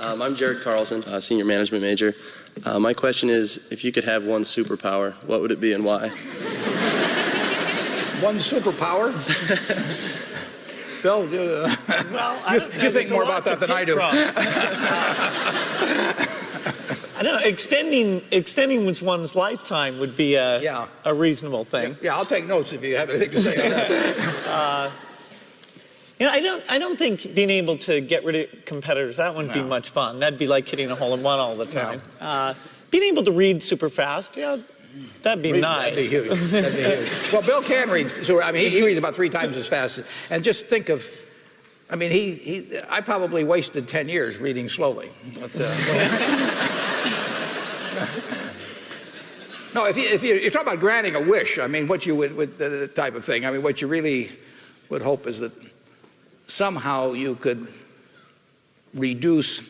I'm Jared Carlson, senior management major. My question is, if you could have one superpower, what would it be and why? One superpower? Bill, well, you think more about that than I do. I don't know, extending one's lifetime would be a reasonable thing. Yeah, I'll take notes if you have anything to say on that. You know, I don't think being able to get rid of competitors, that wouldn't be much fun. That'd be like hitting a hole-in-one all the time. No. Being able to read super fast, yeah, that'd be nice. That'd be huge. That'd be huge. Well, Bill can read, so I mean, he reads about 3 times as fast. And just think of, I mean, I probably wasted 10 years reading slowly. But, no, if you're talking about granting a wish, I mean, what you would the type of thing, I mean, what you really would hope is that somehow you could reduce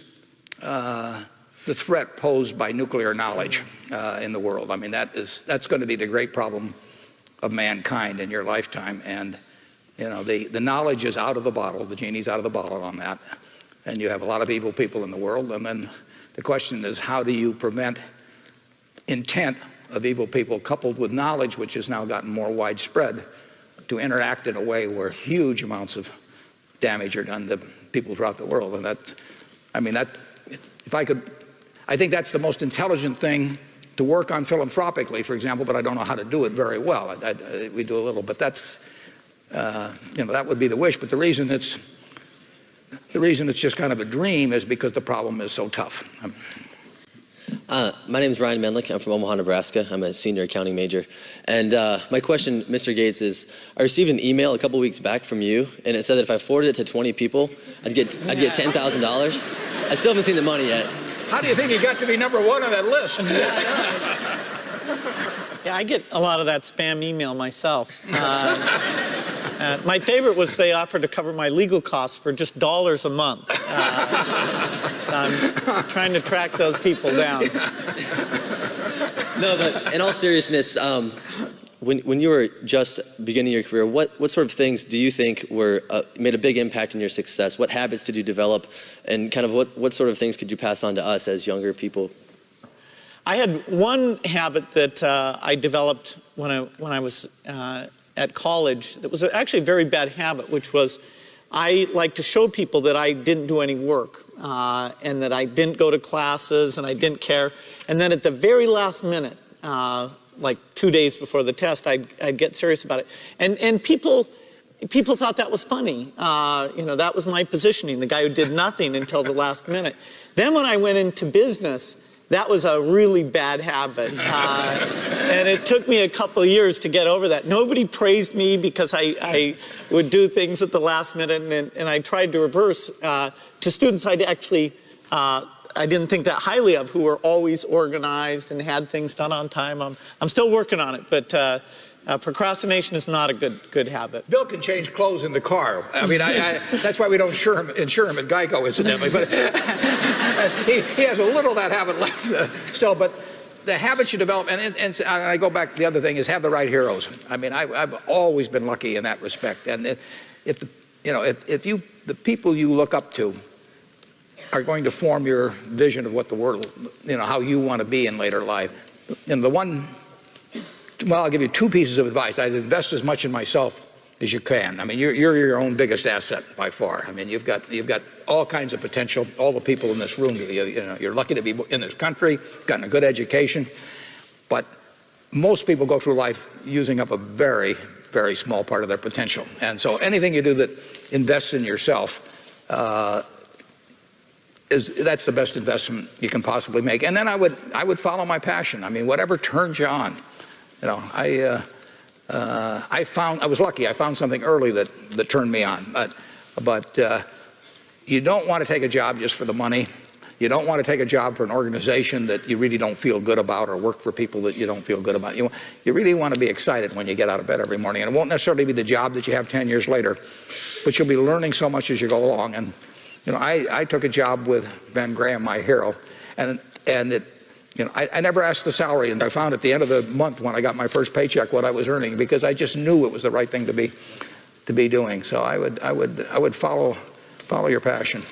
the threat posed by nuclear knowledge in the world. I mean, that's going to be the great problem of mankind in your lifetime. And you know, the knowledge is out of the bottle. The genie's out of the bottle on that. And you have a lot of evil people in the world. And then the question is, how do you prevent intent of evil people coupled with knowledge, which has now gotten more widespread, to interact in a way where huge amounts of damage are done to people throughout the world? And that's, I mean, I think that's the most intelligent thing to work on philanthropically, for example, but I don't know how to do it very well. We do a little, but that's, you know, that would be the wish. But the reason it's just kind of a dream is because the problem is so tough. My name is Ryan Menlick. I'm from Omaha, Nebraska. I'm a senior accounting major. And my question, Mr. Gates, is I received an email a couple weeks back from you, and it said that if I forwarded it to 20 people, I'd get $10,000. I still haven't seen the money yet. How do you think you got to be #1 on that list? Yeah, I get a lot of that spam email myself. My favorite was they offered to cover my legal costs for just $1 a month. So I'm trying to track those people down. No, but in all seriousness, when you were just beginning your career, what sort of things do you think made a big impact in your success? What habits did you develop, and kind of what sort of things could you pass on to us as younger people? I had one habit that I developed when I was at college that was actually a very bad habit, which was I like to show people that I didn't do any work and that I didn't go to classes and I didn't care. And then at the very last minute, like 2 days before the test, I'd get serious about it. And people thought that was funny. You know, that was my positioning, the guy who did nothing until the last minute. Then when I went into business, that was a really bad habit. And it took me a couple of years to get over that. Nobody praised me because I would do things at the last minute, and I tried to reverse to students I'd actually, I didn't think that highly of, who were always organized and had things done on time. I'm still working on it, but procrastination is not a good habit. Bill can change clothes in the car. I mean, that's why we don't insure him at Geico, incidentally. But he has a little of that habit left still. But the habits you develop, and I go back. The other thing is have the right heroes. I mean, I've always been lucky in that respect. And if the people you look up to are going to form your vision of what the world, you know, how you want to be in later life, and well, I'll give you 2 pieces of advice. I'd invest as much in myself as you can. I mean, you're your own biggest asset by far. I mean, you've got all kinds of potential. All the people in this room, you know, you're lucky to be in this country, gotten a good education. But most people go through life using up a very, very small part of their potential. And so anything you do that invests in yourself, that's the best investment you can possibly make. And then I would follow my passion. I mean, whatever turns you on. You know, I was lucky. I found something early that turned me on. But you don't want to take a job just for the money. You don't want to take a job for an organization that you really don't feel good about, or work for people that you don't feel good about. You really want to be excited when you get out of bed every morning. And it won't necessarily be the job that you have 10 years later, but you'll be learning so much as you go along. And you know, I took a job with Ben Graham, my hero, and it. You know, I never asked the salary, and I found at the end of the month when I got my first paycheck what I was earning, because I just knew it was the right thing to be doing. So I would follow your passion.